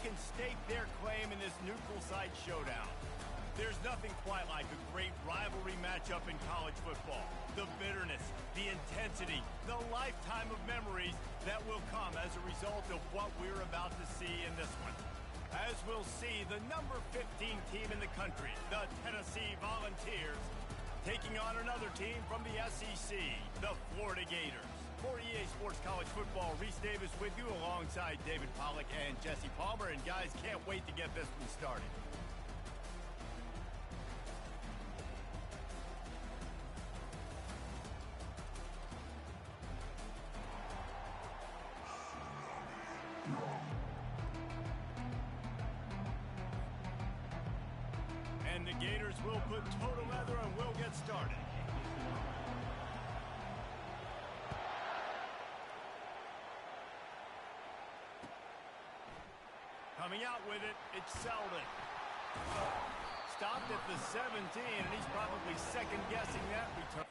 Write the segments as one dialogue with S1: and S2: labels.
S1: can stake their claim in this neutral site showdown. There's nothing quite like a great rivalry matchup in college football. The bitterness, the intensity, the lifetime of memories that will come as a result of what we're about to see in this one. As we'll see, the number 15 team in the country, the Tennessee Volunteers, taking on another team from the SEC, the Florida Gators. For EA Sports College Football, Reese Davis with you alongside David Pollack and Jesse Palmer. And guys, can't wait to get this one started. And the Gators will put total leather and we'll get started. Coming out with it, it's Selden. Stopped at the 17, and he's probably second-guessing that return.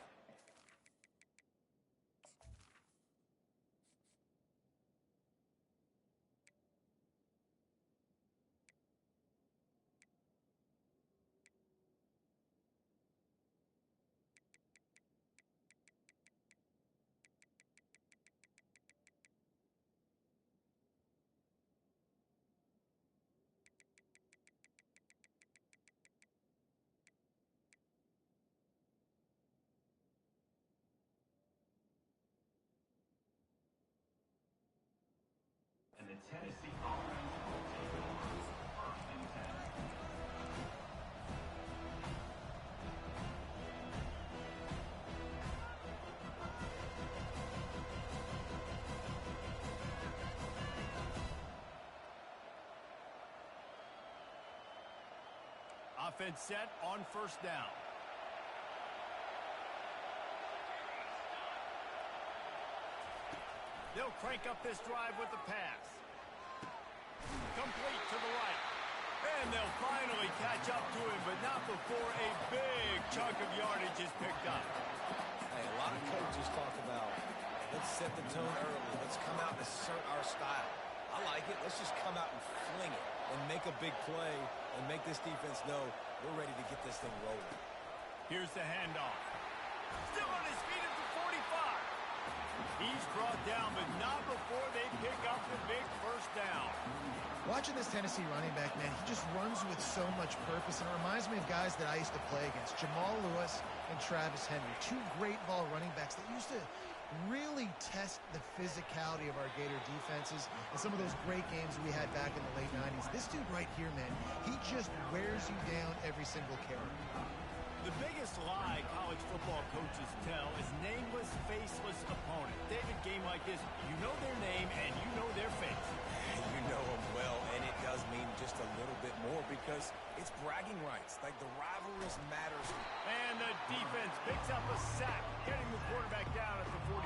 S2: And the Tennessee offense will take over 1st and 10.
S1: Offense set on 1st down. They'll crank up this drive with the pass. Complete to the right. And they'll finally catch up to him, but not before a big chunk of yardage is picked up.
S3: Hey, a lot of coaches talk about, let's set the tone early. Let's come out and assert our style. I like it. Let's just come out and fling it and make a big play and make this defense know we're ready to get this thing rolling.
S1: Here's the handoff. Still on his feet at the 45. He's brought down, but not before they pick up the big 1st down.
S4: Watching this Tennessee running back, man, he just runs with so much purpose, and it reminds me of guys that I used to play against, Jamal Lewis and Travis Henry, 2 great ball running backs that used to really test the physicality of our Gator defenses and some of those great games we had back in the late 90s. This dude right here, man, he just wears you down every single carry.
S1: The biggest lie college football coaches tell is nameless, faceless opponent. David, game like this, you know their name and you know their face.
S3: You know them well, and it does mean just a little bit more because it's bragging rights. Like, the rivalries matters.
S1: And the defense picks up a sack, getting the quarterback down at the 44.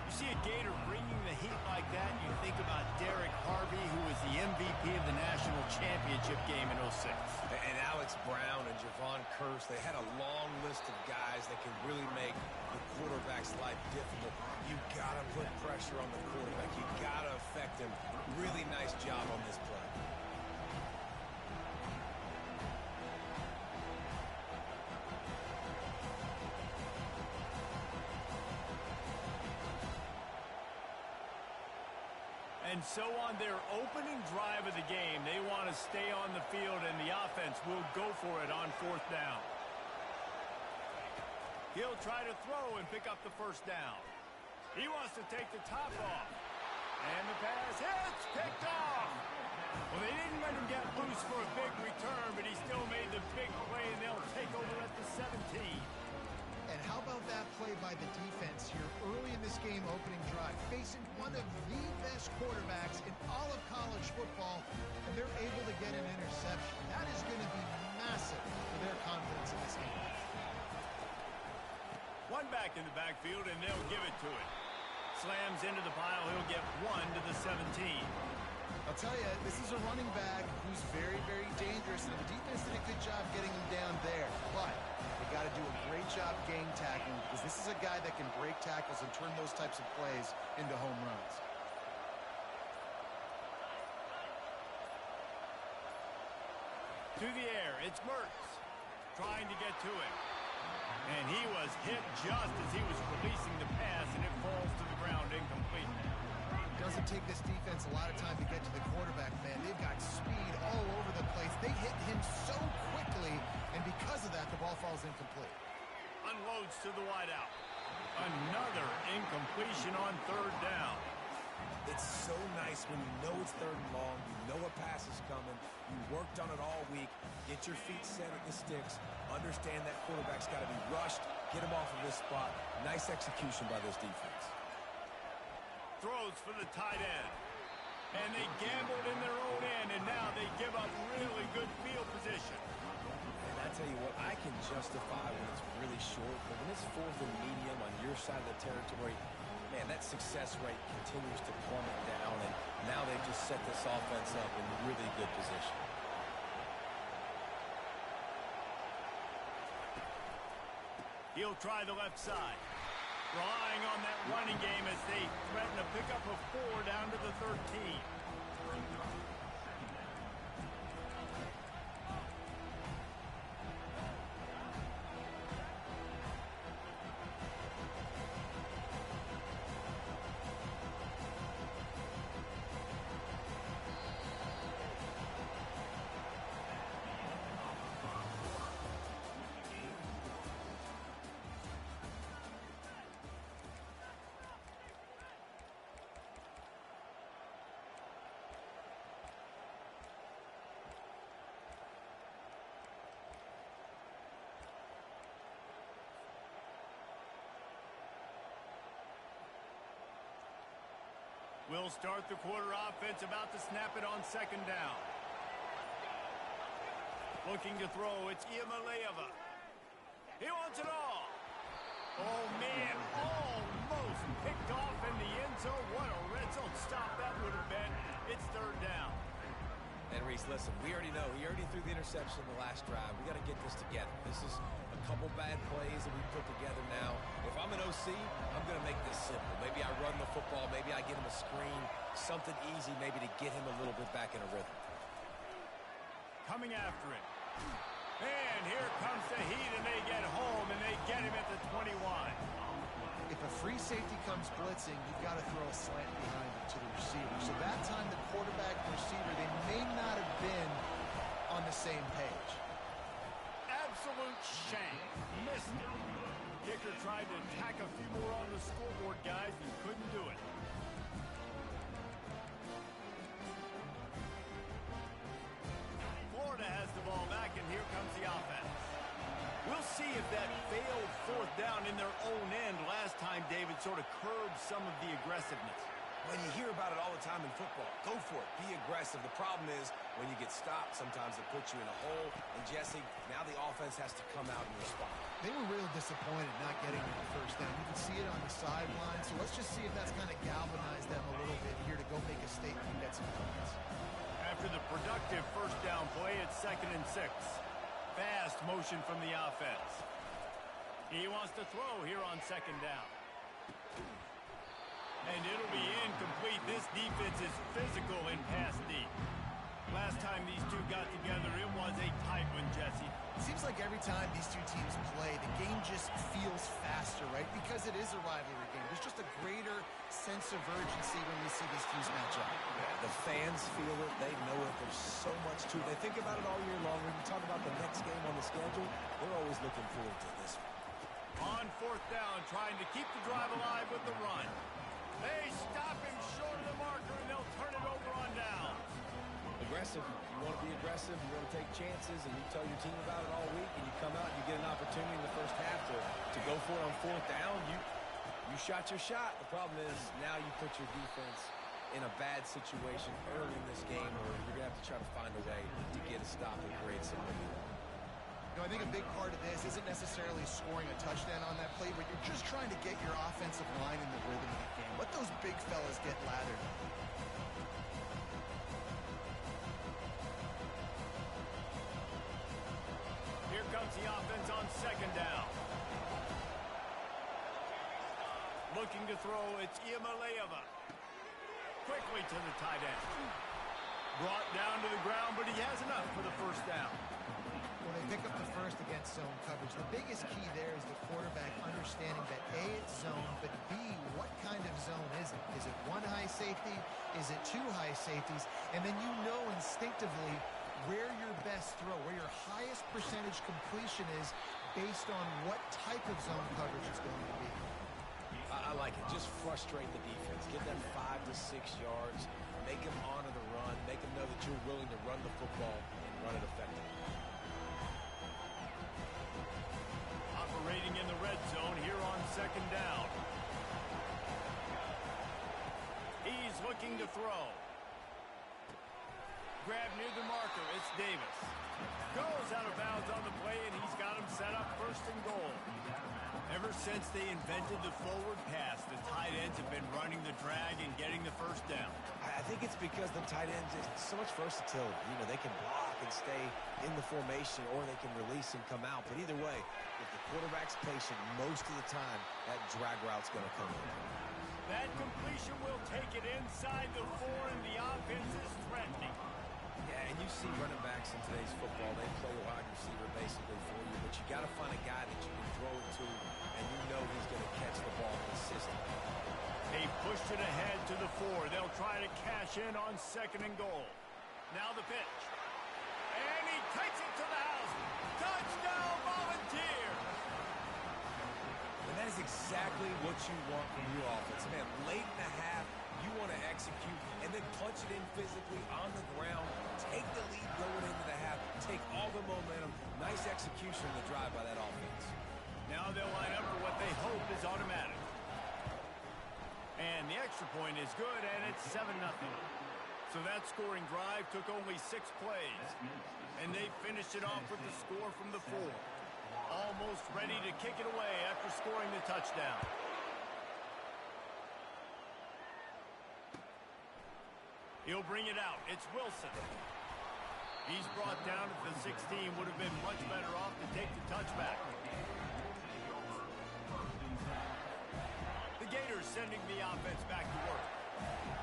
S1: You see a Gator bringing the heat like that, you think about Derek Harvey, who was the MVP of the national championship game in 06.
S3: And Alex Brown and Javon Curse, they had a long list of guys that can really make the quarterback's life difficult. You gotta put pressure on the quarterback. You gotta affect him. Really nice job on this play.
S1: And so on their opening drive of the game, they want to stay on the field, and the offense will go for it on 4th down. He'll try to throw and pick up the 1st down. He wants to take the top off. And the pass hits, picked off. Well, they didn't let him get loose for a big return, but he still made the big play, and they'll take over at the 17.
S4: And how about that play by the defense here early in this game opening drive, facing one of the best quarterbacks in all of college football, and they're able to get an interception. That is going to be massive for their confidence in this game.
S1: One back in the backfield, and they'll give it to it. Slams into the pile. He'll get 1 to the 17.
S4: I'll tell you, this is a running back who's very, very dangerous, and the defense did a good job getting him down there. But they got to do a great job game tackling because this is a guy that can break tackles and turn those types of plays into home runs.
S1: Through the air, it's Mertz trying to get to it. And he was hit just as he was releasing the pass, and it falls to the ground incomplete.
S4: It doesn't take this defense a lot of time to get to the quarterback, man. They've got speed all over the place. They hit him so quickly, and because of that, the ball falls incomplete.
S1: Unloads to the wideout. Another incompletion on third down.
S3: It's so nice when you know it's third and long, you know a pass is coming, you worked on it all week, get your feet set at the sticks, understand that quarterback's got to be rushed, get him off of this spot. Nice execution by this defense.
S1: Throws for the tight end. And they gambled in their own end, and now they give up really good field position.
S3: And I tell you what, I can justify when it's really short, but when it's fourth and medium on your side of the territory, man, that success rate continues to plummet down, and now they've just set this offense up in really good position.
S1: He'll try the left side. Relying on that running game as they threaten a pickup of 4 down to the 13. We'll start the quarter offense, about to snap it on second down. Looking to throw, it's Iamaleava. He wants it all. Oh, man, almost picked off in the end zone. What a red zone stop that would have been. It's third down.
S3: And Reese, listen, we already know. He already threw the interception in the last drive. We got to get this together. This is a couple bad plays that we put together now. If I'm an OC, I'm going to make this simple. Maybe I run the football. Maybe I get him a screen. Something easy maybe to get him a little bit back in a rhythm.
S1: Coming after it. And here comes the heat, and they get home, and they get him at the 21.
S4: If a free safety comes blitzing, you've got to throw a slant behind it to the receiver. So that time the quarterback and receiver, they may not have been on the same page.
S1: Absolute shame. Missed it. Kicker tried to tack a few more on the scoreboard, guys, and couldn't do it. Florida has the ball back, and here comes the offense. We'll see if that failed fourth down in their own end last time, David, sort of curbed some of the aggressiveness.
S3: When you hear about it all the time in football, go for it. Be aggressive. The problem is when you get stopped, sometimes it puts you in a hole. And, Jesse, now the offense has to come out and respond.
S4: They were real disappointed not getting the first down. You can see it on the sideline. So let's just see if that's kind of galvanized them a little bit here to go make a statement and get some points.
S1: After the productive first down play, it's 2nd and 6. Fast motion from the offense. He wants to throw here on 2nd down. And it'll be incomplete. This defense is physical in pass deep. Last time these two got together, it was a tight one, Jesse.
S4: It seems like every time these two teams play, the game just feels faster, right? Because it is a rivalry game. There's just a greater sense of urgency when we see these teams match up.
S3: Yeah, the fans feel it. They know it. There's so much to it. They think about it all year long. When you talk about the next game on the schedule, they're always looking forward to this one.
S1: On 4th down, trying to keep the drive alive with the run. They stop him short of the marker, and they'll turn it over on down.
S3: Aggressive. You want to be aggressive. You want to take chances, and you tell your team about it all week, and you come out and you get an opportunity in the first half to go for it on 4th down. You shot your shot. The problem is now you put your defense in a bad situation early in this game where you're going to have to try to find a way to get a stop and create some momentum.
S4: You know, I think a big part of this isn't necessarily scoring a touchdown on that play, but you're just trying to get your offensive line in the rhythm of the game. Let those big fellas get lathered.
S1: Here comes the offense on 2nd down. Looking to throw, it's Iamaleava. Quickly to the tight end. Brought down to the ground, but he has enough for the first down.
S4: when they pick up the first against zone coverage, the biggest key there is the quarterback understanding that A, it's zone, but B, what kind of zone is it? Is it one high safety? Is it two high safeties? And then you know instinctively where your best throw, where your highest percentage completion is based on what type of zone coverage it's going to be.
S3: I like it. Just frustrate the defense. Give them 5 to 6 yards. Make them honor the run. Make them know that you're willing to run the football and run it effectively.
S1: Operating in the red zone here on second down. He's looking to throw. Grab near the marker. It's Davis. Goes out of bounds on the play, and he's got him set up first and goal. Ever since they invented the forward pass, the tight ends have been running the drag and getting the first down.
S3: I think it's because the tight ends is so much versatility. You know, they can block and stay in the formation, or they can release and come out. But either way, if the quarterback's patient most of the time, that drag route's going to come in.
S1: That completion will take it inside the 4, and the offense is threatening.
S3: Yeah, and you see running backs in today's football, they play wide receiver basically for you, but you got to find a guy that you can throw it to, and you know he's going to catch the ball consistently.
S1: They pushed it ahead to the 4. They'll try to cash in on second and goal. Now the pitch. And he takes it to the house. Touchdown, Volunteers!
S3: And that is exactly what you want from your offense. Man, late in the half, you want to execute and then punch it in physically on the ground. Take the lead going into the half. Take all the momentum. Nice execution of the drive by that offense.
S1: Now they'll line up for what they hope is automatic. And the extra point is good, and it's 7-0. So that scoring drive took only 6 plays. And they finished it off with the score from the 4. Almost ready to kick it away after scoring the touchdown. He'll bring it out. It's Wilson. He's brought down at the 16. Would have been much better off to take the touchback. The Gators sending the offense back to work.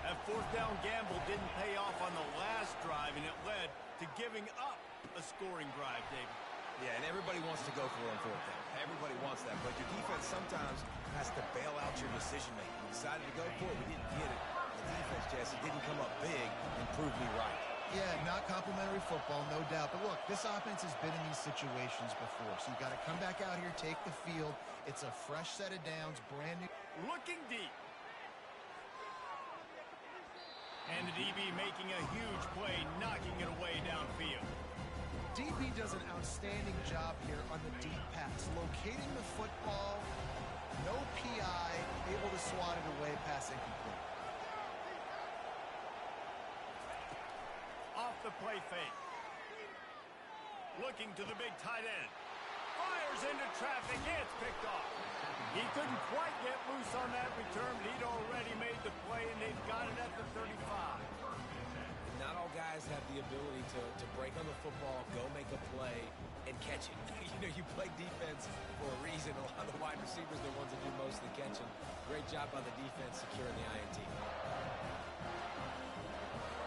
S1: That fourth down gamble didn't pay off on the last drive, and it led to giving up a scoring drive, David.
S3: Yeah, and everybody wants to go for it on fourth down. Everybody wants that, but your defense sometimes has to bail out your decision-making. You decided to go for it, we didn't get it. The defense, Jesse, didn't come up big and prove me right.
S4: Yeah, not complimentary football, no doubt. But look, this offense has been in these situations before, so you got to come back out here, take the field. It's a fresh set of downs, brand new.
S1: Looking deep. And the DB making a huge play, knocking it away downfield.
S4: DB does an outstanding job here on the deep pass, locating the football, no PI, able to swat it away, pass incomplete.
S1: Off the play fake. Looking to the big tight end. Fires into traffic. It's picked off. He couldn't quite get loose on that return, but he'd already made the play, and they've got it at the 35.
S3: Not all guys have the ability to break on the football, go make a play, and catch it. You know, you play defense for a reason. A lot of the wide receivers are the ones that do most of the catching. Great job by the defense securing the INT.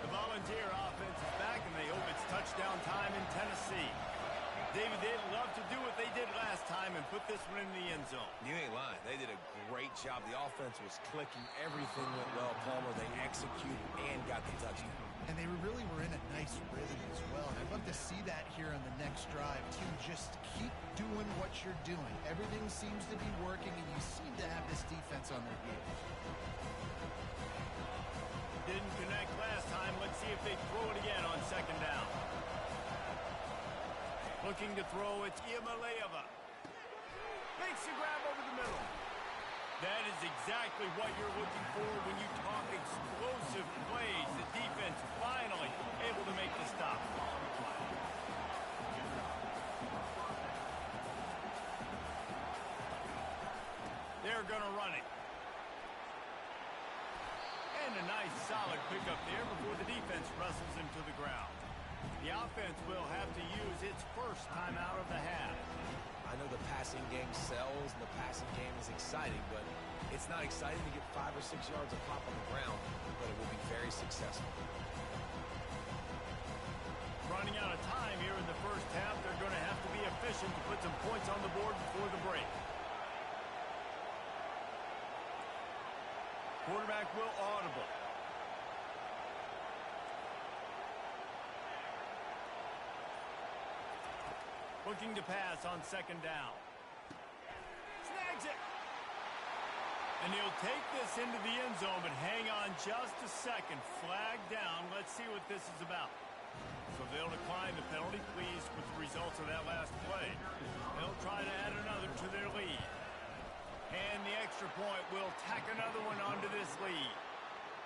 S1: The Volunteer offense is back, and they hope it's touchdown time in Tennessee. David, they'd love to do what they did last time and put this one in the end zone.
S3: You ain't lying. They did a great job. The offense was clicking. Everything went well, Palmer. They executed and got the touchdown.
S4: And they really were in a nice rhythm as well. And I'd love to see that here on the next drive, too. Just keep doing what you're doing. Everything seems to be working, and you seem to have this defense on their heels.
S1: Didn't connect last time. Let's see if they throw it again on second down. Looking to throw, it's Iamaleava. Makes the grab over the middle. That is exactly what you're looking for when you talk explosive plays. The defense finally able to make the stop. They're going to run it. And a nice solid pickup there before the defense wrestles him to the ground. The offense will have to use its first time out of the half.
S3: I know the passing game sells and the passing game is exciting, but it's not exciting to get 5 or 6 yards of pop on the ground, but it will be very successful.
S1: Running out of time here in the first half, they're going to have sufficient to put some points on the board before the break. Quarterback will audible. Looking to pass on second down. Snags it. And he'll take this into the end zone, but hang on just a second. Flag down. Let's see what this is about. So they'll decline the penalty, pleased with the results of that last play. They'll try to add another to their lead. And the extra point will tack another one onto this lead.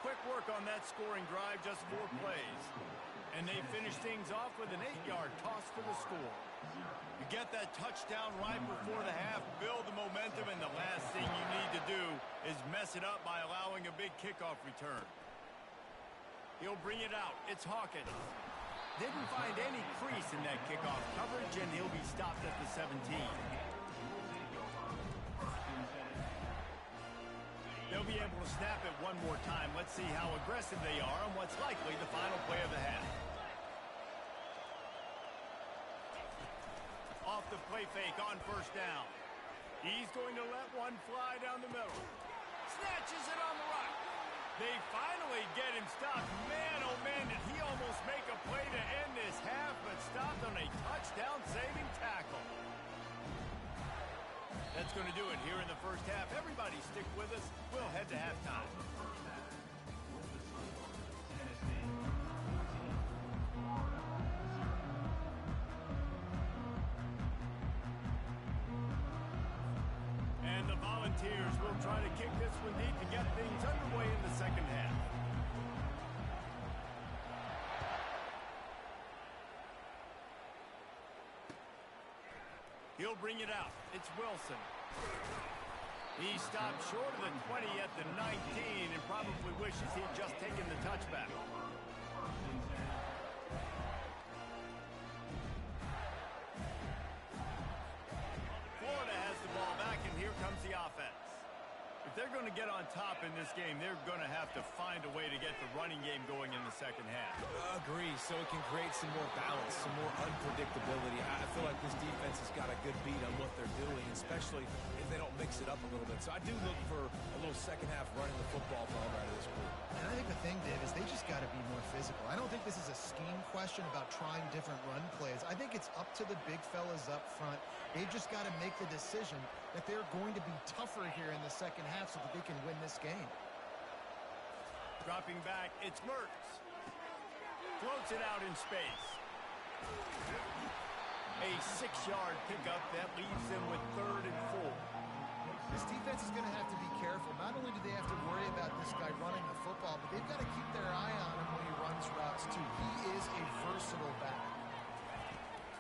S1: Quick work on that scoring drive, just 4 plays. And they finish things off with an 8-yard toss for the score. You get that touchdown right before the half, build the momentum, and the last thing you need to do is mess it up by allowing a big kickoff return. He'll bring it out. It's Hawkins. Didn't find any crease in that kickoff coverage, and he'll be stopped at the 17. They'll be able to snap it one more time. Let's see how aggressive they are on what's likely the final play of the half. Off the play fake on first down. He's going to let one fly down the middle. Snatches it on the right. They finally get him stopped. Man, oh man, did he almost make a play to end this half, but stopped on a touchdown-saving tackle. That's going to do it here in the first half. Everybody stick with us. We'll head to halftime. And the Volunteers will try to kick this one deep to get things underway in the second half. He'll bring it out. It's Wilson. He stopped short of the 20 at the 19 and probably wishes he'd just taken the touchback. Florida has the ball back, and here comes the offense. If they're going to get on top in this game, they're going to have to find a way to get the running game going in the second half.
S3: Agree, so it can create some more balance, some more unpredictability. I feel like this defense has got a good beat on what they're doing, especially if they don't mix it up a little bit. So I do look for a little second half running the football ball out of this group.
S4: And I think the thing, Dave, is they just got to be more physical. I don't think this is a scheme question about trying different run plays. I think it's up to the big fellas up front. They've just got to make the decision that they're going to be tougher here in the second half so that they can win this game.
S1: Dropping back, it's Mertz. Floats it out in space. A 6-yard pickup that leaves them with 3rd and 4.
S4: This defense is going to have to be careful. Not only do they have to worry about this guy running the football, but they've got to keep their eye on him when he runs routes too. He is a versatile back.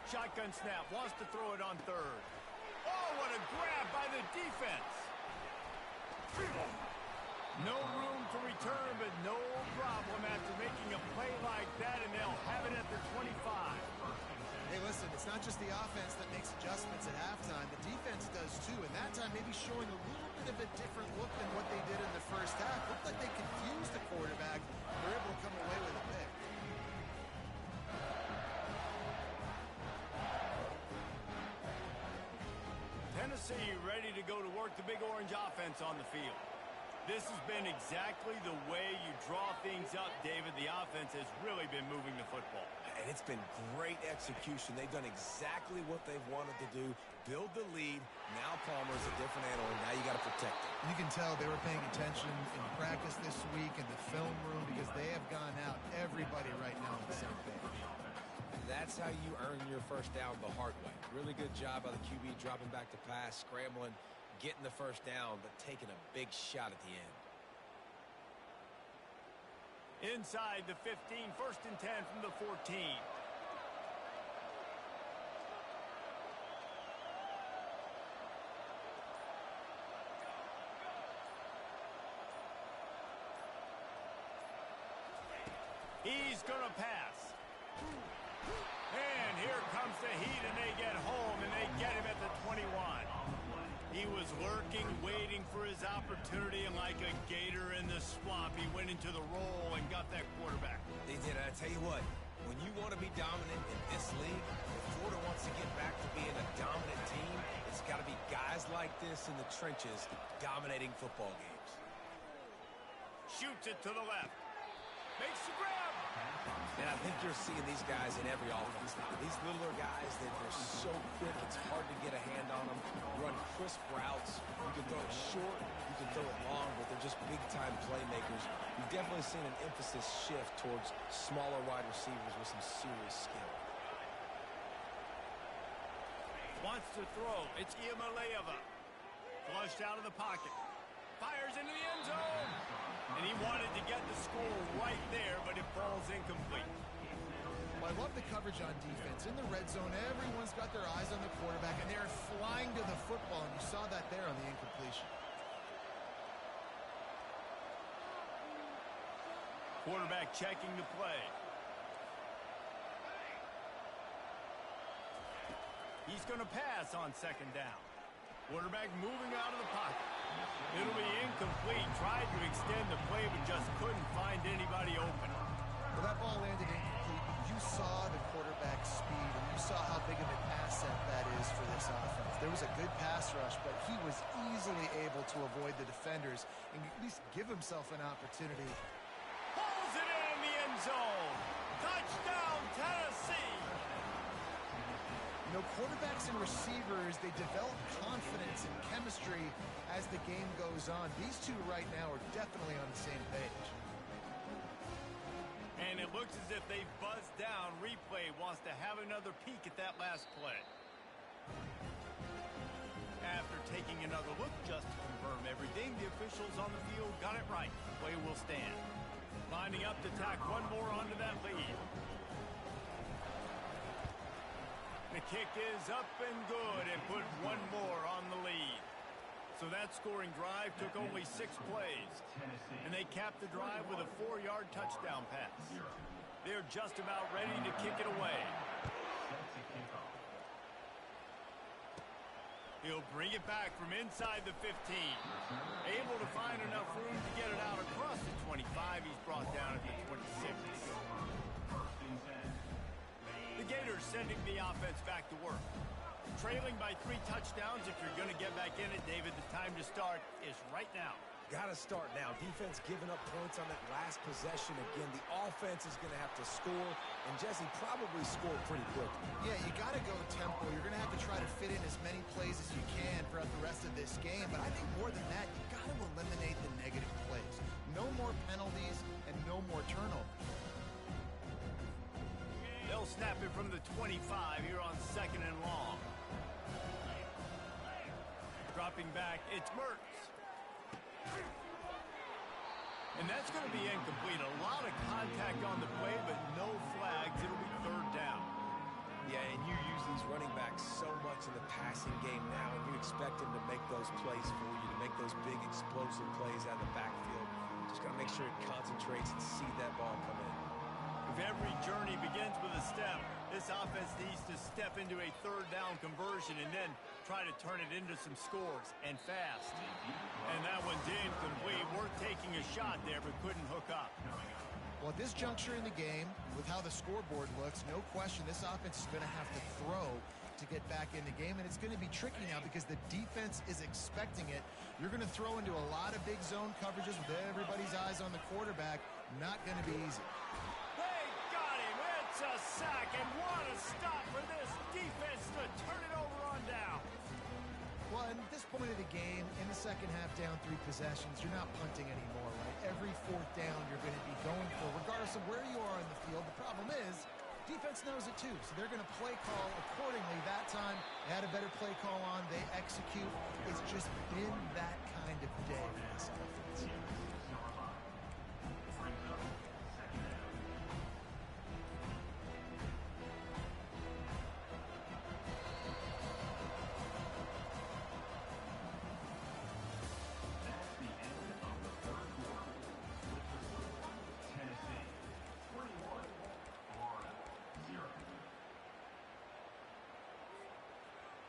S1: Shotgun snap, wants to throw it on 3rd. Oh, what a grab by the defense. No room to return, but no problem after making a play like that, and they'll have it at the 25.
S4: Hey, listen, it's not just the offense that makes adjustments at halftime. The defense does too, and that time maybe showing a little bit of a different look than what they did in the first half. Looked like they confused the quarterback. They're able to come away with a pick.
S1: Tennessee ready to go to work the Big Orange offense on the field. This has been exactly the way you draw things up, David. The offense has really been moving the football.
S3: And it's been great execution. They've done exactly what they've wanted to do. Build the lead. Now Palmer's a different animal. Now you got to protect it.
S4: You can tell they were paying attention in practice this week in the film room because they have gone out, everybody right now on the same page.
S3: That's how you earn your first down the hard way. Really good job by the QB dropping back to pass, scrambling, getting the first down, but taking a big shot at the end.
S1: Inside the 15, 1st and 10 from the 14. He's going to pass. And here comes the heat, and they get home, and they get him at the 21. He was lurking, waiting for his opportunity, and like a gator in the swamp, he went into the roll and got that quarterback.
S3: They did. I tell you what, when When you want to be dominant in this league, if Florida wants to get back to being a dominant team, it's got to be guys like this in the trenches dominating football games.
S1: Shoots it to the left. Makes the grab.
S3: And I think you're seeing these guys in every offense now. These littler guys, they're so quick, it's hard to get a hand on them. Run crisp routes. You can throw it short, you can throw it long, but they're just big-time playmakers. You've definitely seen an emphasis shift towards smaller wide receivers with some serious skill.
S1: Wants to throw. It's Iamaleava. Flushed out of the pocket. Fires into the end zone. And he wanted to get the score right there, but it falls incomplete.
S4: Well, I love the coverage on defense. In the red zone, everyone's got their eyes on the quarterback, and they're flying to the football, and you saw that there on the incompletion.
S1: Quarterback checking the play. He's going to pass on second down. Quarterback moving out of the pocket. It'll be incomplete. Tried to extend the play, but just couldn't find anybody open.
S4: Well, that ball landed incomplete. You saw the quarterback's speed, and you saw how big of an asset that is for this offense. There was a good pass rush, but he was easily able to avoid the defenders and at least give himself an opportunity.
S1: Pulls it in the end zone. Touchdown, Tennessee.
S4: You know, quarterbacks and receivers, they develop confidence and chemistry as the game goes on. These two right now are definitely on the same page.
S1: And it looks as if they've buzzed down. Replay wants to have another peek at that last play. After taking another look just to confirm everything, the officials on the field got it right. Play will stand. Lining up to tack one more onto that lead. The kick is up and good and put one more on the lead. So that scoring drive took only 6 plays. And they capped the drive with a 4-yard touchdown pass. They're just about ready to kick it away. He'll bring it back from inside the 15. Able to find enough room to get it out across the 25. He's brought down at the 26. The Gators sending the offense back to work. Trailing by 3 touchdowns. If you're going to get back in it, David, the time to start is right now.
S3: Got to start now. Defense giving up points on that last possession. Again, the offense is going to have to score, and Jesse probably score pretty quickly.
S4: Yeah, you got to go tempo. You're going to have to try to fit in as many plays as you can throughout the rest of this game, but I think more than that, you got to eliminate the negative plays. No more penalties and no more turnovers.
S1: They'll snap it from the 25 here on 2nd and long. Dropping back, it's Mertz. And that's going to be incomplete. A lot of contact on the play, but no flags. It'll be 3rd down.
S3: Yeah, and you use these running backs so much in the passing game now, and you expect them to make those plays for you, to make those big explosive plays out of the backfield. Just got to make sure it concentrates and see that ball come in.
S1: If every journey begins with a step, this offense needs to step into a 3rd down conversion and then try to turn it into some scores, and fast. And that one's incomplete. Worth taking a shot there, but couldn't hook up.
S4: Well, at this juncture in the game, with how the scoreboard looks, no question this offense is going to have to throw to get back in the game, and it's going to be tricky now because the defense is expecting it. You're going to throw into a lot of big zone coverages with everybody's eyes on the quarterback. Not going to be easy.
S1: They got him. It's a sack, and what a stop for this defense to turn it over on down.
S4: Well, at this point of the game, in the second half, down 3 possessions, you're not punting anymore, right? Every 4th down you're going to be going for, regardless of where you are in the field. The problem is, defense knows it too, so they're going to play call accordingly. That time, they had a better play call on. They execute. It's just been that kind of day for this offense.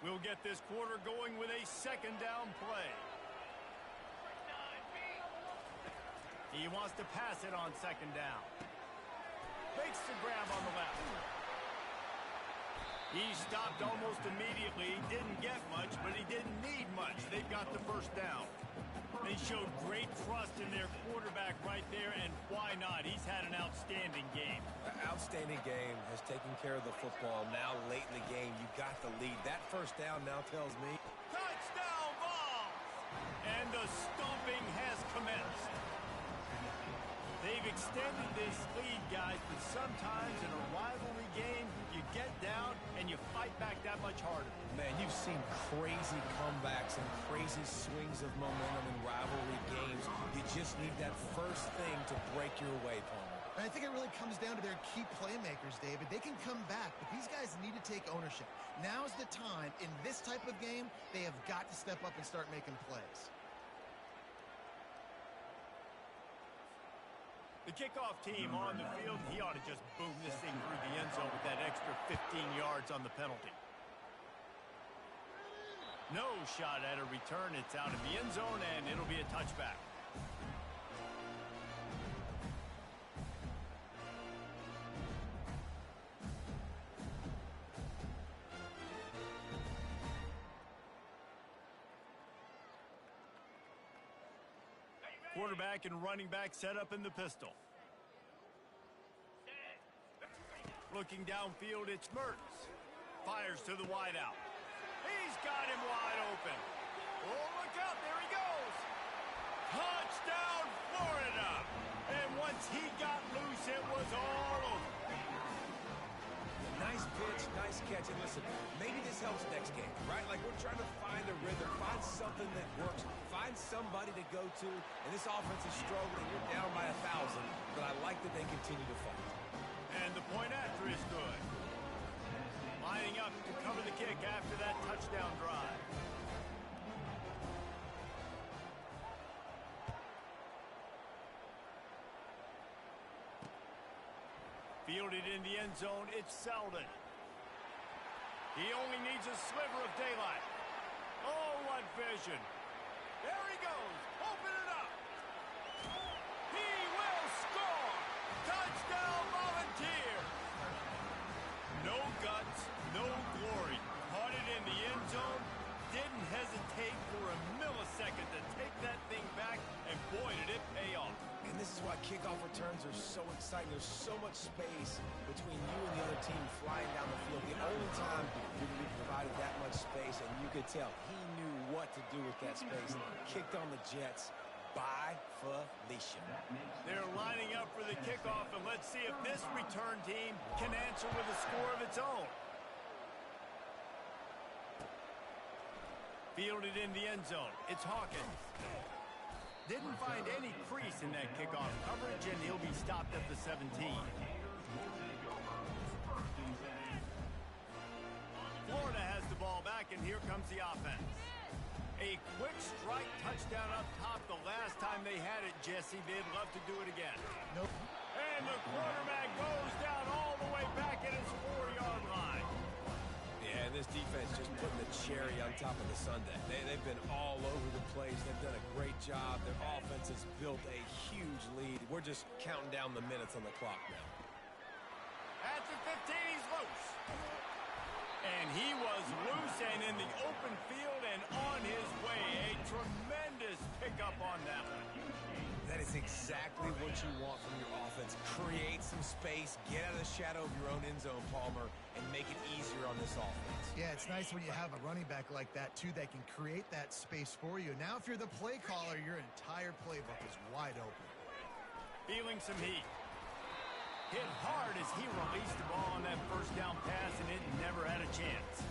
S1: We'll get this quarter going with a 2nd down play. He wants to pass it on 2nd down. Makes the grab on the left. He stopped almost immediately. Didn't get much, but he didn't need much. They've got the first down. They showed great trust in their quarterback right there, and why not? He's had an outstanding game.
S3: Outstanding game, has taken care of the football. Now late in the game, you got the lead. That first down now tells me.
S1: Touchdown ball! And the stomping has commenced. They've extended this lead, guys, but sometimes in a rivalry game, you get down and you fight back that much harder.
S3: Man, you've seen crazy comebacks and crazy swings of momentum in rivalry games. You just need that first thing to break your way, Palmer.
S4: And I think it really comes down to their key playmakers, David. They can come back, but these guys need to take ownership. Now's the time. In this type of game, they have got to step up and start making plays.
S1: The kickoff team on the field, he ought to just boom this thing through the end zone with that extra 15 yards on the penalty. No shot at a return. It's out of the end zone, and it'll be a touchback. Quarterback and running back set up in the pistol. Looking downfield, it's Mertz. Fires to the wideout. He's got him wide open. Oh, look out, there he goes. Touchdown, Florida. And once he got loose, it was all over.
S3: Nice pitch, nice catch. And listen, maybe this helps next game, right? Like we're trying to find a rhythm, find something that works, find somebody to go to. And this offense is struggling. You're down by 1,000, but I like that they continue to fight.
S1: And the point after is good. Lining up to cover the kick after that touchdown drive. Fielded in the end zone, it's Selden. He only needs a sliver of daylight. Oh, what vision. There he goes. Open it up. He will score. Touchdown, Volunteer. No guts, no glory. Caught it in the end zone. Didn't hesitate for a millisecond to take that thing back, and boy, did it pay off.
S3: And this is why kickoff returns are so exciting. There's so much space between you and the other team flying down the field. The only time you're going to be provided that much space, and you could tell he knew what to do with that space. Kicked on the Jets by Felicia.
S1: They're lining up for the kickoff, and let's see if this return team can answer with a score of its own. Fielded in the end zone. It's Hawkins. Didn't find any crease in that kickoff coverage, and he'll be stopped at the 17. Florida has the ball back, and here comes the offense. A quick strike touchdown up top the last time they had it, Jesse. They'd love to do it again.
S4: Nope.
S1: And the quarterback goes down all the way back at his 4-yard line.
S3: Yeah, and this defense just putting the cherry on top of the sundae. They've been all over the place. They've done a great job. Their offense has built a huge lead. We're just counting down the minutes on the clock now.
S1: At the 15, he's loose. And he was loose and in the open field and on his way. A tremendous pickup on that one.
S3: That is exactly what you want from your offense. Create some space, get out of the shadow of your own end zone, Palmer, and make it easier on this offense.
S4: Yeah, it's nice when you have a running back like that, too, that can create that space for you. Now, if you're the play caller, your entire playbook is wide open.
S1: Feeling some heat. Hit hard as he released the ball on that first down pass, and it never had a chance.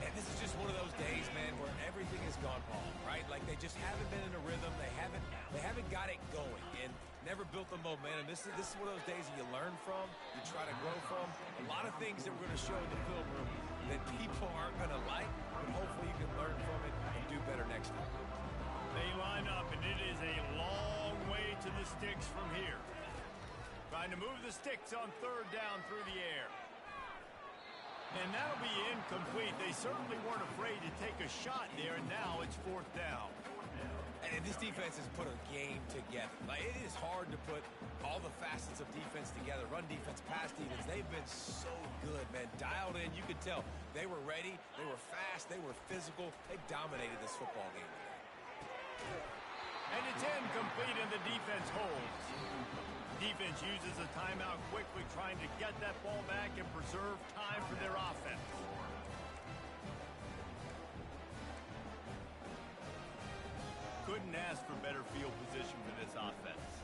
S3: And this is just one of those days, man, where everything has gone wrong, right? Like they just haven't been in a rhythm. They haven't got it going and never built the momentum. This is one of those days that you learn from, you try to grow from. A lot of things that we're going to show in the film room that people aren't going to like, but hopefully you can learn from it and do better next time.
S1: They line up, and it is a long way to the sticks from here. Trying to move the sticks on third down through the air. And that'll be incomplete. They certainly weren't afraid to take a shot there, and now it's fourth down.
S3: And this defense has put a game together. Like, it is hard to put all the facets of defense together. Run defense, pass defense. They've been so good, man. Dialed in. You could tell they were ready. They were fast. They were physical. They dominated this football game today.
S1: And it's incomplete, and the defense holds. Defense uses a timeout quickly, trying to get that ball back and preserve time for their offense. Couldn't ask for better field position for this offense.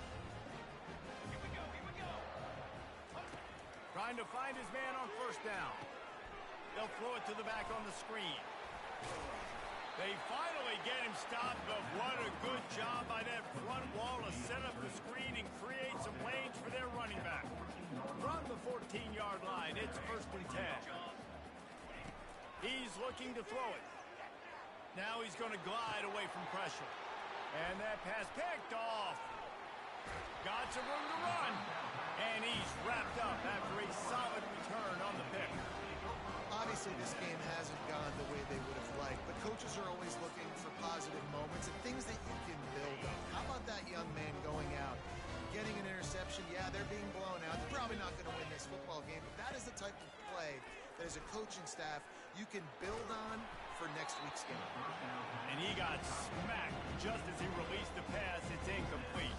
S2: Here we go.
S1: Trying to find his man on first down. They'll throw it to the back on the screen. They finally get him stopped, but what a good job by that front wall to set up the screen and create some lanes for their running back. From the 14-yard line, it's 1st and 10. He's looking to throw it. Now he's going to glide away from pressure. And that pass picked off. Got some room to run. And he's wrapped up after a solid return on the pick.
S4: Obviously, this game hasn't gone the way they would have liked, but coaches are always looking for positive moments and things that you can build on. How about that young man going out, getting an interception? Yeah, they're being blown out. They're probably not going to win this football game, but that is the type of play that as a coaching staff you can build on for next week's game.
S1: And he got smacked just as he released the pass. It's incomplete.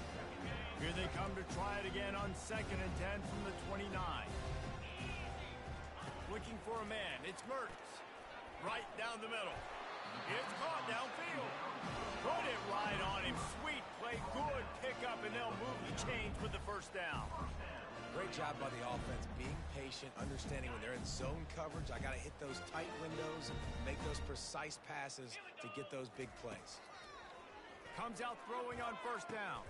S1: Here they come to try it again on 2nd and 10 from the 29. Looking for a man. It's Mertz. Right down the middle. It's caught downfield. Put it right on him. Sweet play. Good pickup, and they'll move the chains with the first down.
S3: Great job by the offense, being patient, understanding when they're in zone coverage, I got to hit those tight windows and make those precise passes to get those big plays.
S1: Comes out throwing on first down.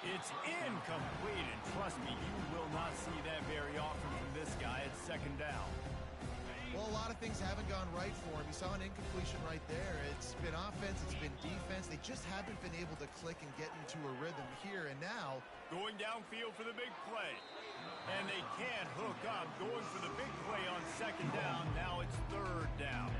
S1: It's incomplete, and trust me, you will not see that very often from this guy at 2nd down.
S4: Well, a lot of things haven't gone right for him. You saw an incompletion right there. It's been offense, it's been defense. They just haven't been able to click and get into a rhythm here. And now,
S1: going downfield for the big play. And they can't hook up. Going for the big play on 2nd down. Now it's 3rd down.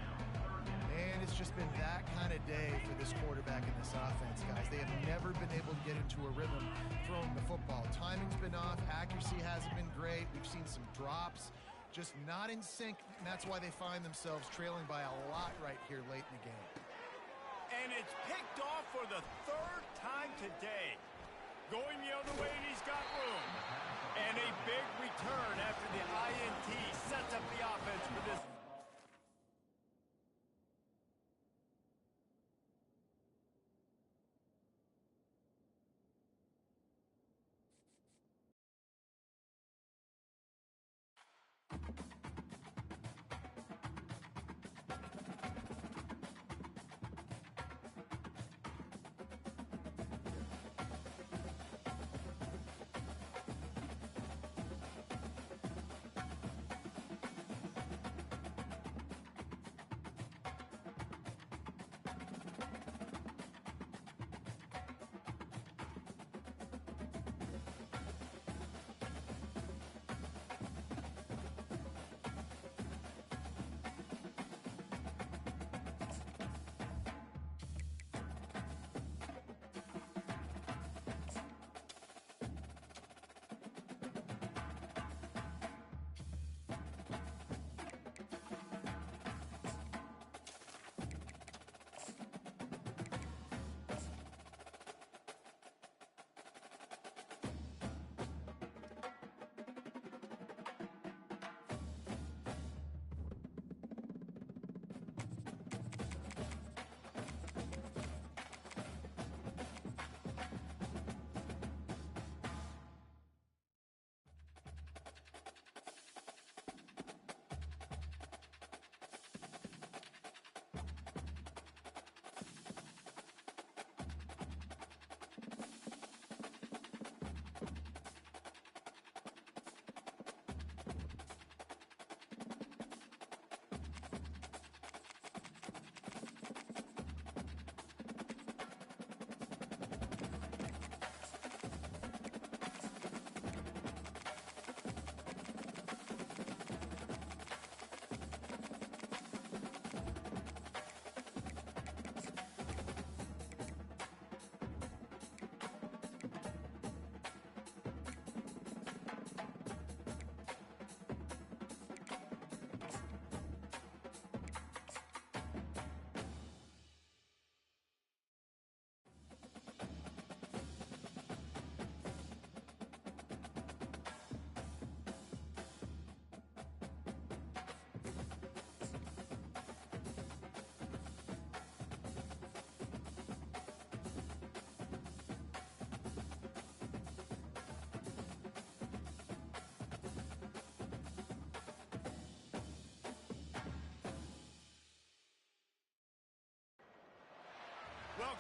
S4: and it's just been that kind of day for this quarterback and this offense, guys. They have never been able to get into a rhythm throwing the football. Timing's been off. Accuracy hasn't been great. We've seen some drops. Just not in sync, and that's why they find themselves trailing by a lot right here late in the game.
S1: And it's picked off for the 3rd time today. Going the other way, and he's got room. And a big return after the INT sets up the offense for this.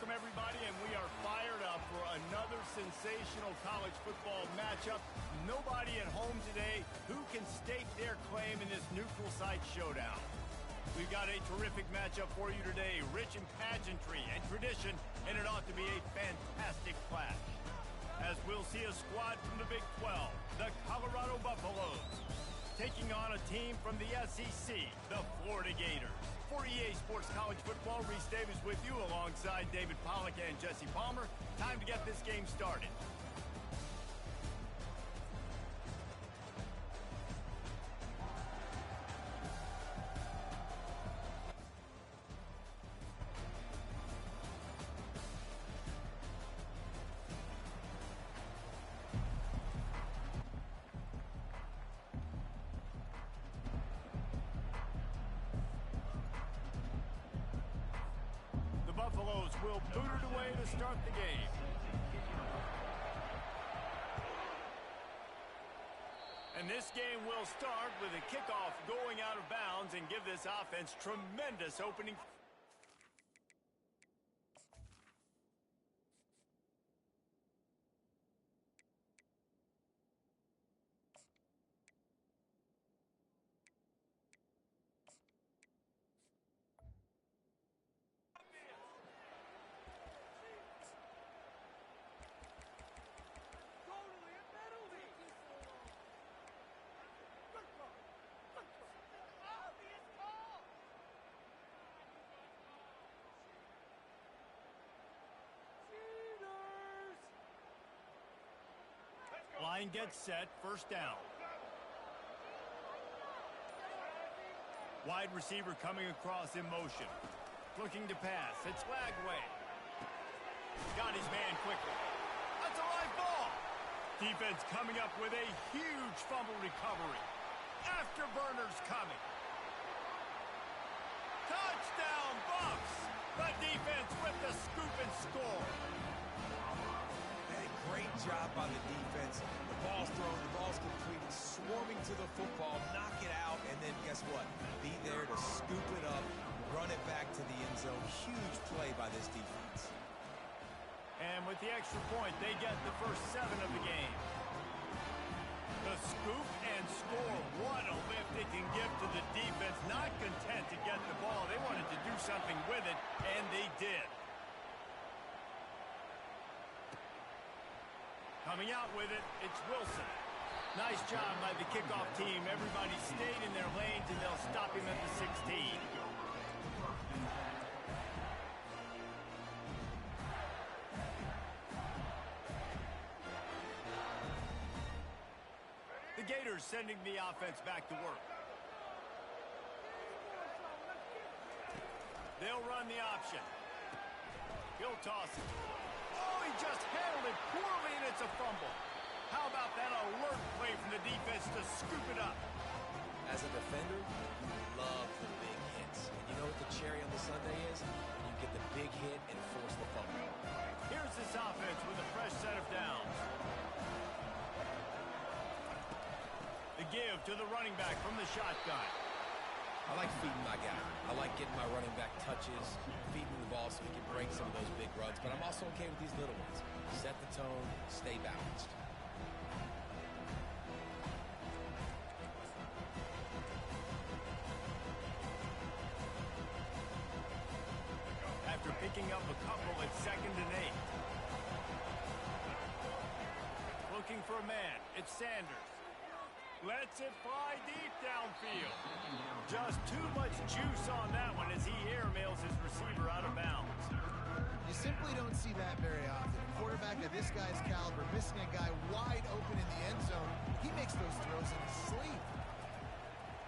S1: Welcome, everybody, and we are fired up for another sensational college football matchup. Nobody at home today who can stake their claim in this neutral site showdown. We've got a terrific matchup for you today, rich in pageantry and tradition, and it ought to be a fantastic clash. As we'll see a squad from the Big 12, the Colorado Buffaloes, taking on a team from the SEC, the Florida Gators. For EA Sports College Football, Reese Davis with you alongside David Pollack and Jesse Palmer. Time to get this game started. Buffaloes will boot it away to start the game. And this game will start with a kickoff going out of bounds and give this offense tremendous opening. Line gets set, first down. Wide receiver coming across in motion. Looking to pass, it's Lagway. Got his man quickly. That's a live ball. Defense coming up with a huge fumble recovery. Afterburners coming. Touchdown Buffs! The defense with the scoop and score.
S3: Great job by the defense. The ball's thrown, the ball's completed, swarming to the football, knock it out, and then guess what? Be there to scoop it up, run it back to the end zone. Huge play by this defense.
S1: And with the extra point, they get the first 7 of the game. The scoop and score. What a lift it can give to the defense. Not content to get the ball. They wanted to do something with it, and they did. Coming out with it, it's Wilson. Nice job by the kickoff team. Everybody stayed in their lanes, and they'll stop him at the 16. The Gators sending the offense back to work. They'll run the option. He'll toss it. Oh, he just handled it poorly, and it's a fumble. How about that alert play from the defense to scoop it up?
S3: As a defender, you love the big hits. And you know what the cherry on the sundae is? You get the big hit and force the fumble.
S1: Here's this offense with a fresh set of downs. The give to the running back from the shotgun.
S3: I like feeding my guy. I like getting my running back touches, feeding the ball so he can break some of those big runs. But I'm also okay with these little ones. Set the tone, stay balanced.
S1: After picking up a couple at 2nd and 8. Looking for a man. It's Sanders. Lets it fly deep downfield. Just too much juice on that one as he airmails his receiver out of bounds.
S4: You simply don't see that very often. A quarterback of this guy's caliber missing a guy wide open in the end zone. He makes those throws in his sleep.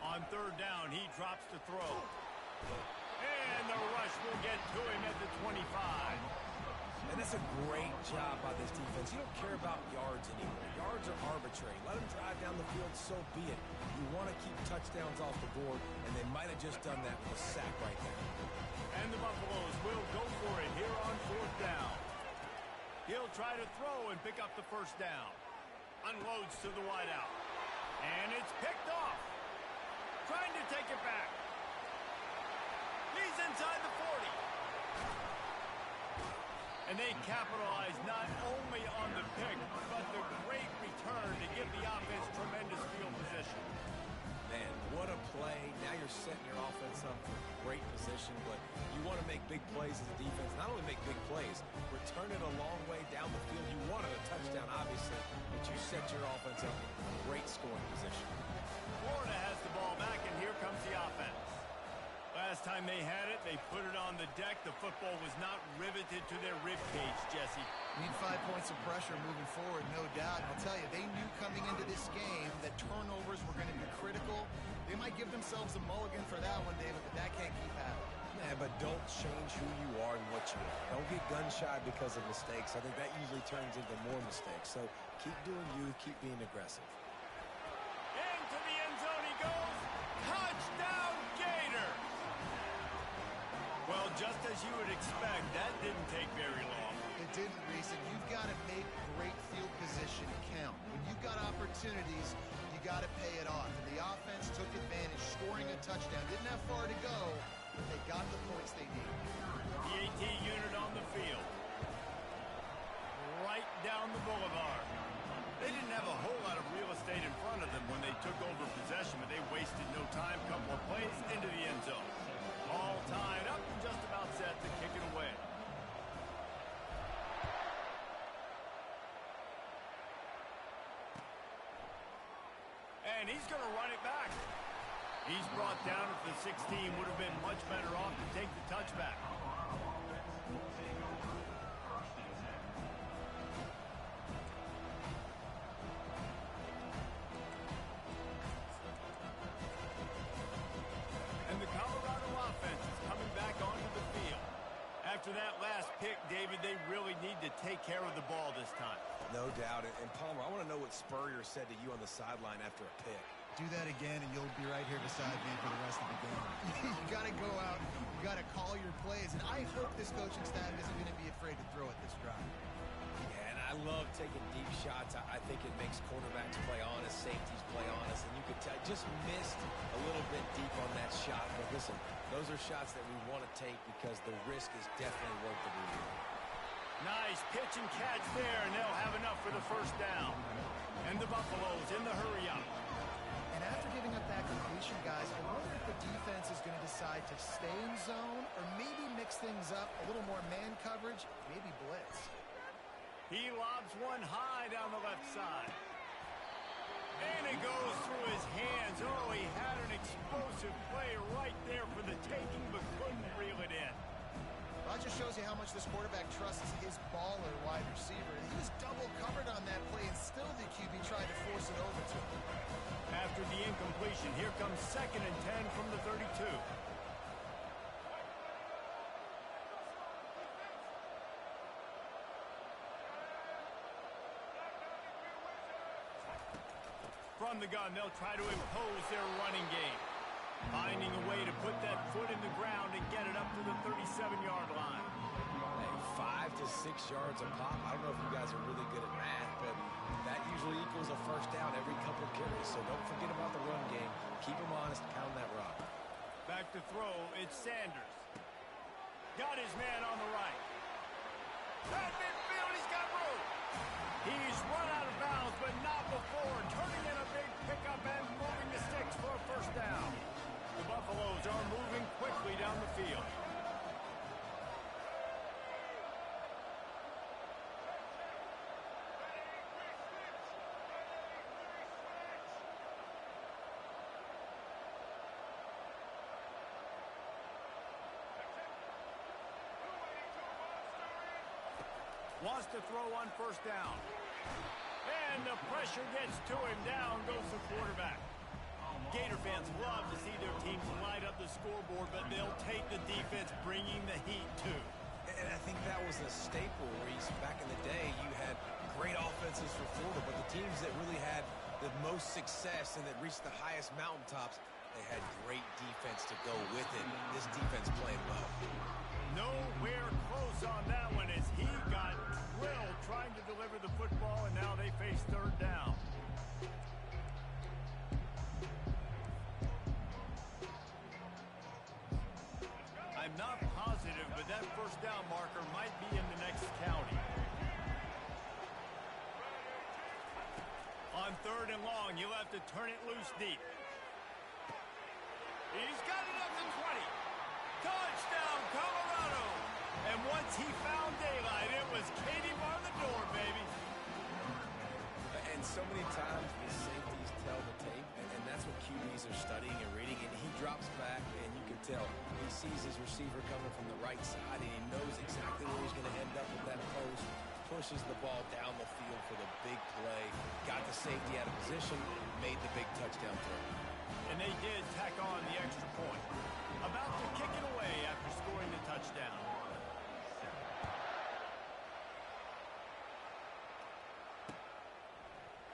S1: On 3rd down, he drops to throw. And the rush will get to him at the 25.
S3: And that's a great job by this defense. You don't care about yards anymore. Yards are arbitrary. Let them drive down the field, so be it. You want to keep touchdowns off the board, and they might have just done that with a sack right there.
S1: And the Buffaloes will go for it here on 4th down. He'll try to throw and pick up the first down. Unloads to the wideout. And it's picked off. Trying to take it back. He's inside the 40. And they capitalized not only on the pick, but the great return to give the offense tremendous field position.
S3: Man, what a play. Now you're setting your offense up for great position, but you want to make big plays as a defense. Not only make big plays, return it a long way down the field. You wanted a touchdown, obviously, but you set your offense up in great scoring position.
S1: Florida has the ball back, and here comes the offense. Last time they had it, they put it on the deck. The football was not riveted to their rib cage, Jesse.
S4: Need 5 points of pressure moving forward, no doubt. And I'll tell you, they knew coming into this game that turnovers were going to be critical. They might give themselves a mulligan for that one, David, but that can't keep happening.
S3: Yeah, but don't change who you are and what you are. Don't get gun-shy because of mistakes. I think that usually turns into more mistakes. So keep doing you, keep being aggressive.
S1: Into the end zone he goes. Touchdown, Gators! Well, just as you would expect, that didn't take very long.
S4: It didn't, Reese, and you've got to make great field position count. When you've got opportunities, you got to pay it off. And the offense took advantage, scoring a touchdown. Didn't have far to go, but they got the points they needed.
S1: The AT unit on the field. Right down the boulevard. They didn't have a whole lot of real estate in front of them when they took over possession, but they wasted no time. Couple of plays into the end zone. All tied up and just about set to kick it away. And he's going to run it back. He's brought down at the 16. Would have been much better off to take the touchback. And the Colorado offense is coming back onto the field. After that last pick, David, they really need to take care of the ball this time.
S3: No doubt. And Palmer, I want to know what Spurrier said to you on the sideline after a pick.
S4: Do that again, and you'll be right here beside me for the rest of the game. You got to go out. You got to call your plays. And I hope this coaching staff isn't going to be afraid to throw at this drive.
S3: Yeah, and I love taking deep shots. I think it makes quarterbacks play honest, safeties play honest. And you could tell, just missed a little bit deep on that shot. But listen, those are shots that we want to take because the risk is definitely worth the reward.
S1: Nice pitch and catch there, and they'll have enough for the first down. And the Buffaloes in the hurry-up.
S4: And after giving up that completion, guys, I wonder if the defense is going to decide to stay in zone or maybe mix things up, a little more man coverage, maybe blitz.
S1: He lobs one high down the left side. And it goes through his hands. Oh, he had an explosive play right there for the taking, but couldn't reel it in.
S4: Well, that just shows you how much this quarterback trusts his baller wide receiver. He was double covered on that play, and still the QB tried to force it over to him.
S1: After the incompletion, here comes 2nd and 10 from the 32. From the gun, they'll try to impose their running game. Finding a way to put that foot in the ground and get it up to the 37-yard line.
S3: Hey, 5 to 6 yards a pop. I don't know if you guys are really good at math, but that usually equals a first down every couple of carries. So don't forget about the run game. Keep them honest, pound that rock.
S1: Back to throw, it's Sanders. Got his man on the right. At midfield, he's got room. He's run out of bounds, but not before. Turning in a big pickup and moving the sticks for a first down. The Buffaloes are moving quickly down the field. Wants to throw on first down. And the pressure gets to him. Down goes the quarterback. Gator fans love to see their teams light up the scoreboard, but they'll take the defense bringing the heat too.
S3: And I think that was a staple, Reese. Back in the day, you had great offenses for Florida, but the teams that really had the most success and that reached the highest mountaintops, they had great defense to go with it. This defense played well.
S1: Nowhere close on that one as he got drilled trying to deliver the football, and now they face third down. I'm not positive, but that first down marker might be in the next county. On 3rd and long, you'll have to turn it loose deep. He's got it up to 20. Touchdown, Colorado! And once he found daylight, it was Katie bar the door, baby.
S3: And so many times the safeties tell the tape, and that's what QBs are studying and reading, and he drops back, and you can tell he sees his receiver coming from the right side, and he knows exactly where he's going to end up with that post, pushes the ball down the field for the big play, got the safety out of position, made the big touchdown throw.
S1: And they did tack on the extra point. About to kick it away after scoring the touchdown.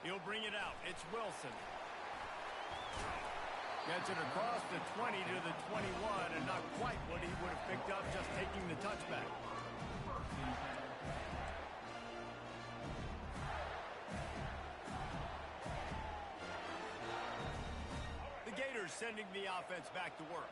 S1: He'll bring it out. It's Wilson. Gets it across the 20 to the 21, and not quite what he would have picked up just taking the touchback. The Gators sending the offense back to work.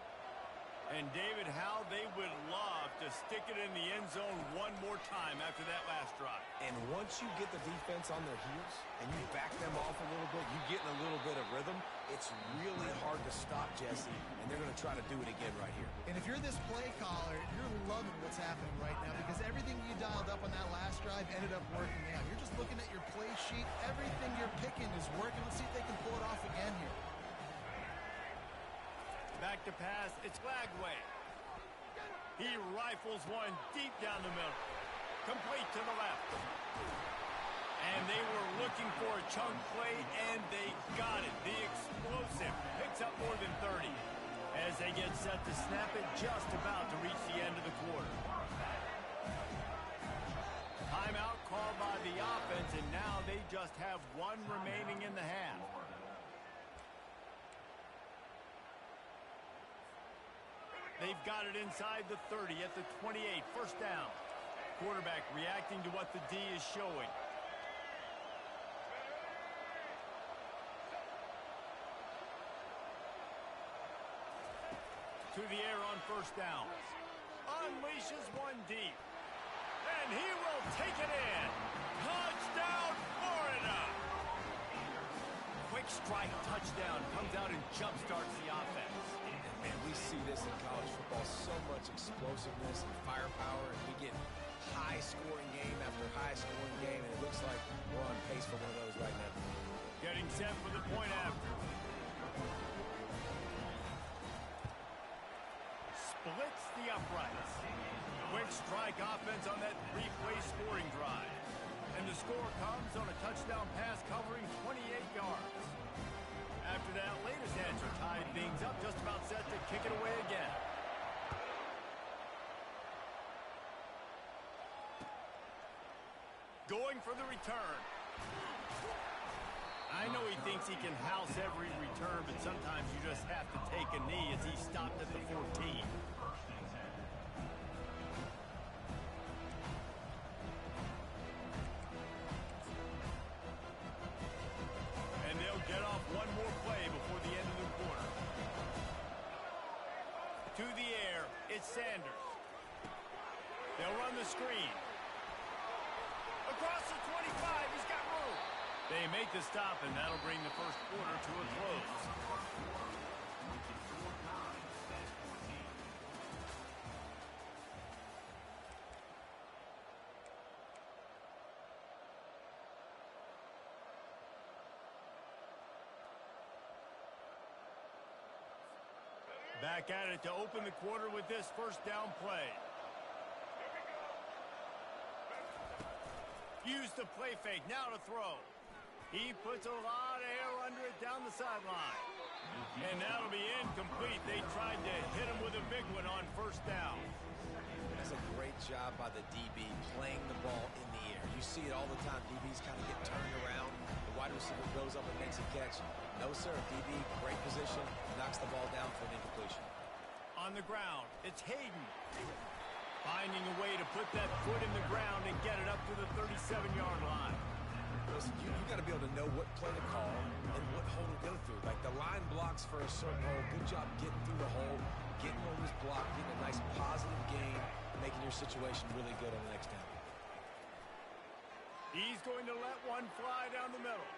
S1: And David, how they would love to stick it in the end zone one more time after that last drive.
S3: And once you get the defense on their heels and you back them off a little bit, you get in a little bit of rhythm, it's really hard to stop, Jesse, and they're going to try to do it again right here.
S4: And if you're this play caller, you're loving what's happening right now because everything you dialed up on that last drive ended up working out. You're just looking at your play sheet. Everything you're picking is working. Let's see if they can pull it off again here.
S1: Back to pass, it's Lagway. He rifles one deep down the middle. Complete to the left. And they were looking for a chunk play, and they got it. The explosive picks up more than 30 as they get set to snap it just about to reach the end of the quarter. Timeout called by the offense, and now they just have one remaining in the half. They've got it inside the 30 at the 28, first down. Quarterback reacting to what the D is showing. To the air on first down. Unleashes one deep. And he will take it in. Touchdown, Florida! Quick strike touchdown comes out and jumpstarts the offense.
S3: Man, we see this in college football, so much explosiveness and firepower, and we get high-scoring game after high-scoring game, and it looks like we're on pace for one of those right now.
S1: Getting set for the point after. Splits the uprights. Quick strike offense on that three-play scoring drive. And the score comes on a touchdown pass covering 28 yards. After that latest answer tied things up, just about set to kick it away again. Going for the return. I know he thinks he can house every return, but sometimes you just have to take a knee as he stopped at the 14. Get off one more play before the end of the quarter. To the air, it's Sanders. They'll run the screen. Across the 25, he's got room. They make the stop, and that'll bring the first quarter to a close. Back at it to open the quarter with this first down play. Use the play fake, now to throw. He puts a lot of air under it down the sideline. And that'll be incomplete. They tried to hit him with a big one on first down.
S3: That's a great job by the DB playing the ball in the air. You see it all the time. DBs kind of get turned around. The wide receiver goes up and makes a catch. No, sir. DB, great position, knocks the ball down for an incompletion.
S1: On the ground, it's Hayden. Finding a way to put that foot in the ground and get it up to the 37-yard line.
S3: Listen, you got to be able to know what play to call and what hole to go through. Like the line blocks for a certain hole. Good job getting through the hole. getting on this block, getting a nice positive gain, making your situation really good on the next down.
S1: He's going to let one fly down the middle.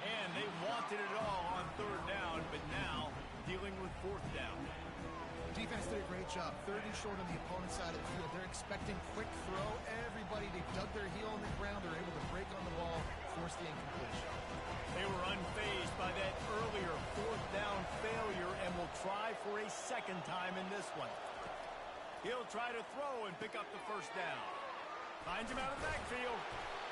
S1: And they wanted it all on third down, but now dealing with fourth down.
S4: Defense did a great job. Third and short on the opponent's side of the field. They're expecting quick throw. Everybody, they dug their heel on the ground. They're able to break on the ball, force the incompletion.
S1: They were unfazed by that earlier fourth down failure and will try for a second time in this one. He'll try to throw and pick up the first down. Finds him out of the backfield.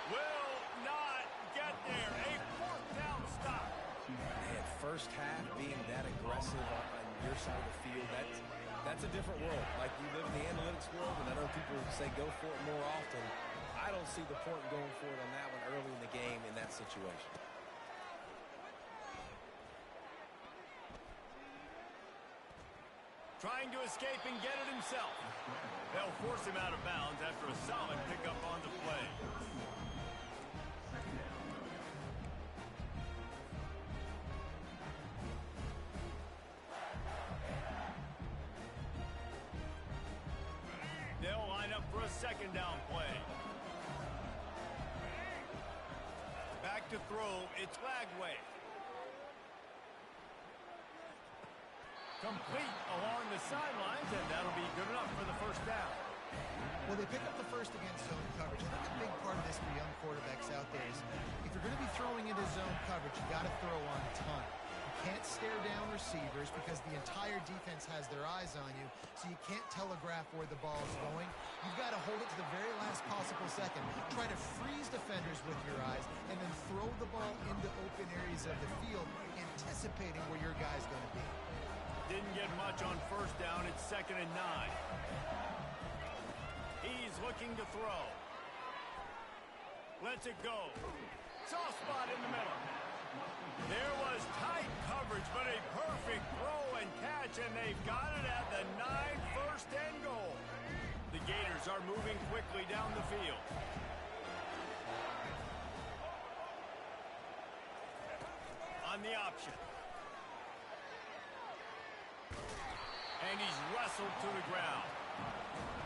S1: Will not get there. A fourth down stop.
S3: Man, first half being that aggressive on your side of the field, that's a different world. Like, you live in the analytics world, and I know people say go for it more often. I don't see the point in going for it on that one early in the game in that situation.
S1: Trying to escape and get it himself. They'll force him out of bounds after a solid pickup on the play. They'll line up for a second down play. Back to throw. It's Lagway. Complete along the sidelines, and that'll be good enough for the first down.
S4: Well, they pick up the first against zone coverage. I think a big part of this for young quarterbacks out there is if you're going to be throwing into zone coverage, you got to throw on time. You can't stare down receivers because the entire defense has their eyes on you, so you can't telegraph where the ball is going. You've got to hold it to the very last possible second. Try to freeze defenders with your eyes, and then throw the ball into open areas of the field, anticipating where your guy's going to be.
S1: Didn't get much on first down. It's 2nd and 9. He's looking to throw. Lets it go. Soft spot in the middle. There was tight coverage, but a perfect throw and catch, and they've got it at the 9, first and goal. The Gators are moving quickly down the field. On the option. And he's wrestled to the ground.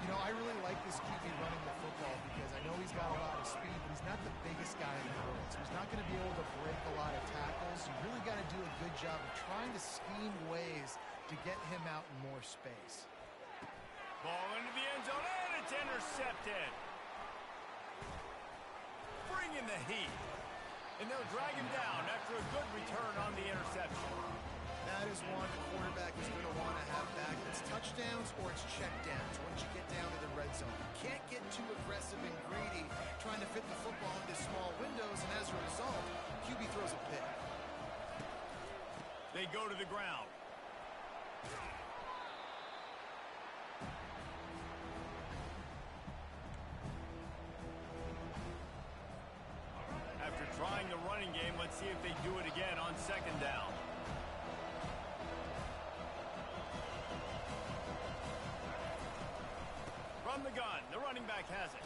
S4: You know, I really like this QB running the football because I know he's got a lot of speed, but he's not the biggest guy in the world. So he's not going to be able to break a lot of tackles. You really got to do a good job of trying to scheme ways to get him out in more space.
S1: Ball into the end zone, and it's intercepted. Bringing the heat. And they'll drag him down after a good return on the interception.
S4: That is one the quarterback is going to want to have back. It's touchdowns or it's checkdowns once you get down to the red zone. You can't get too aggressive and greedy trying to fit the football into small windows, and as a result, QB throws a pick.
S1: They go to the ground. After trying the running game, let's see if they do it again on second down. From the gun, the running back has it.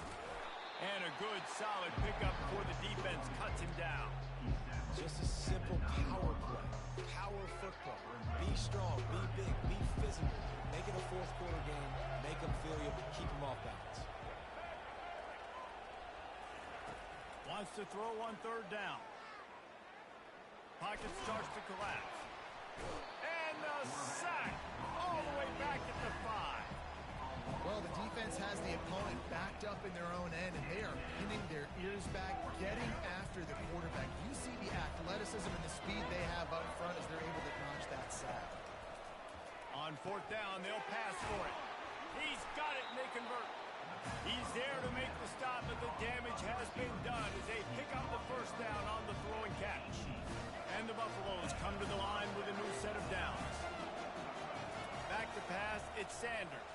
S1: And a good, solid pickup before the defense cuts him down.
S3: Just a simple power play. Power football. Be strong, be big, be physical. Make it a fourth quarter game. Make them feel you, keep them off balance.
S1: Wants to throw on third down. Pocket starts to collapse. And the sack all the way back at the 5.
S4: Well, the defense has the opponent backed up in their own end, and they are pinning their ears back, getting after the quarterback. You see the athleticism and the speed they have up front as they're able to notch that sack.
S1: On fourth down, they'll pass for it. He's got it, and they convert. He's there to make the stop, but the damage has been done as they pick up the first down on the throw and catch. And the Buffaloes come to the line with a new set of downs. Back to pass, it's Sanders.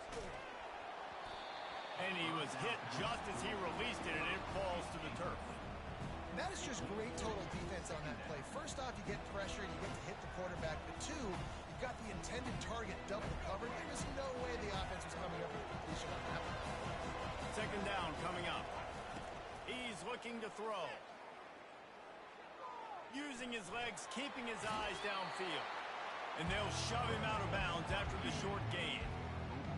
S1: And he was hit just as he released it, and it falls to the turf.
S4: That is just great total defense on that play. First off, you get pressure, you get to hit the quarterback, but two, you've got the intended target double covered. There is no way the offense was coming up with a completion on that one.
S1: Second down coming up. He's looking to throw. Using his legs, keeping his eyes downfield. And they'll shove him out of bounds after the short gain.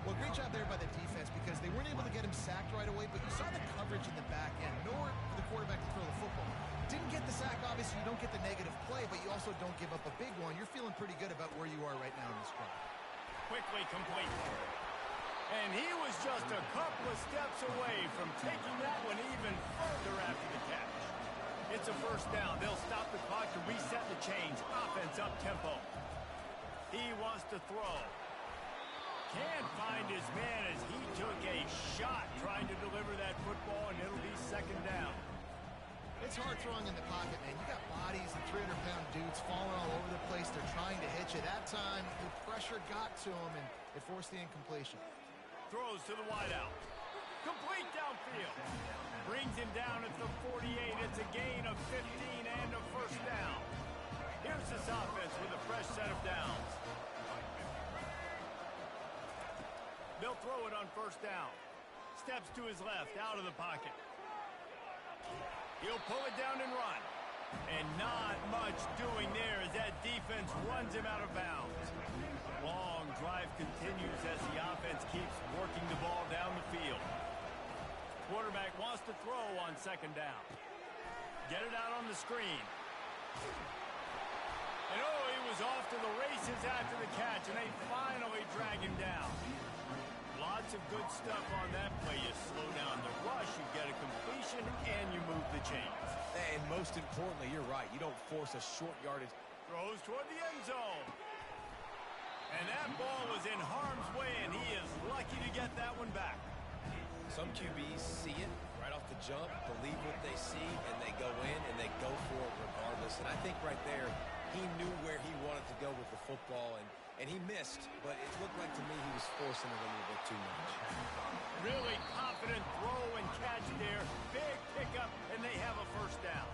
S4: Well, great job there by the defense because they weren't able to get him sacked right away, but you saw the coverage in the back end. Nowhere for the quarterback to throw the football. Didn't get the sack, obviously you don't get the negative play, but you also don't give up a big one. You're feeling pretty good about where you are right now in this drive.
S1: Quickly complete. And he was just a couple of steps away from taking that one even further after the catch. It's a first down. They'll stop the clock to reset the chains. Offense up tempo. He wants to throw. Can't find his man as he took a shot trying to deliver that football, and it'll be second down.
S4: It's hard throwing in the pocket, man. You got bodies and 300-pound dudes falling all over the place. They're trying to hit you. That time, the pressure got to him, and it forced the incompletion.
S1: Throws to the wideout. Complete downfield. Brings him down at the 48. It's a gain of 15 and a first down. Here's this offense with a fresh set of downs. They'll throw it on first down. Steps to his left, out of the pocket. He'll pull it down and run. And not much doing there as that defense runs him out of bounds. Long drive continues as the offense keeps working the ball down the field. Quarterback wants to throw on second down. Get it out on the screen. And oh, he was off to the races after the catch, and they finally drag him down. Lots of good stuff on that play. You slow down the rush, you get a completion, and you move the chains.
S3: And most importantly, you're right. You don't force a short yardage.
S1: Throws toward the end zone. And that ball was in harm's way, and he is lucky to get that one back.
S3: Some QBs see it right off the jump, believe what they see, and they go in and they go for it regardless. And I think right there, he knew where he wanted to go with the football, and he missed, but it looked like to me he was forcing it a little bit too much.
S1: Really confident throw and catch there. Big pickup, and they have a first down.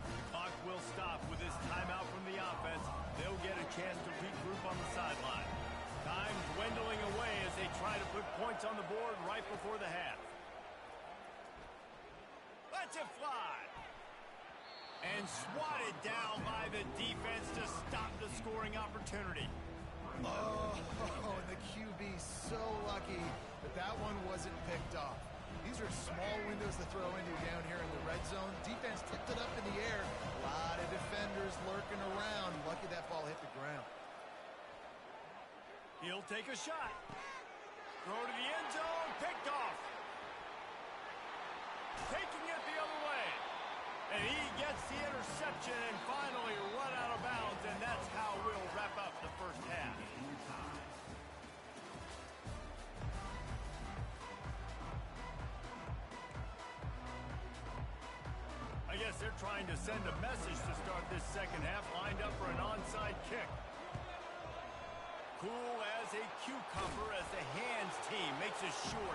S1: The clock will stop with this timeout from the offense. They'll get a chance to regroup on the sideline. Time dwindling away as they try to put points on the board right before the half. Lets it fly. And swatted down by the defense to stop the scoring opportunity.
S4: Oh, and the QB so lucky that that one wasn't picked off. These are small windows to throw into down here in the red zone. Defense tipped it up in the air. A lot of defenders lurking around. Lucky that ball hit the ground.
S1: He'll take a shot. Throw to the end zone. Picked off. Taking it the other way. And he gets the interception and finally run out of bounds. And that's how we'll wrap up the first half. I guess they're trying to send a message to start this second half, lined up for an onside kick. Cool as a cucumber as the hands team makes a sure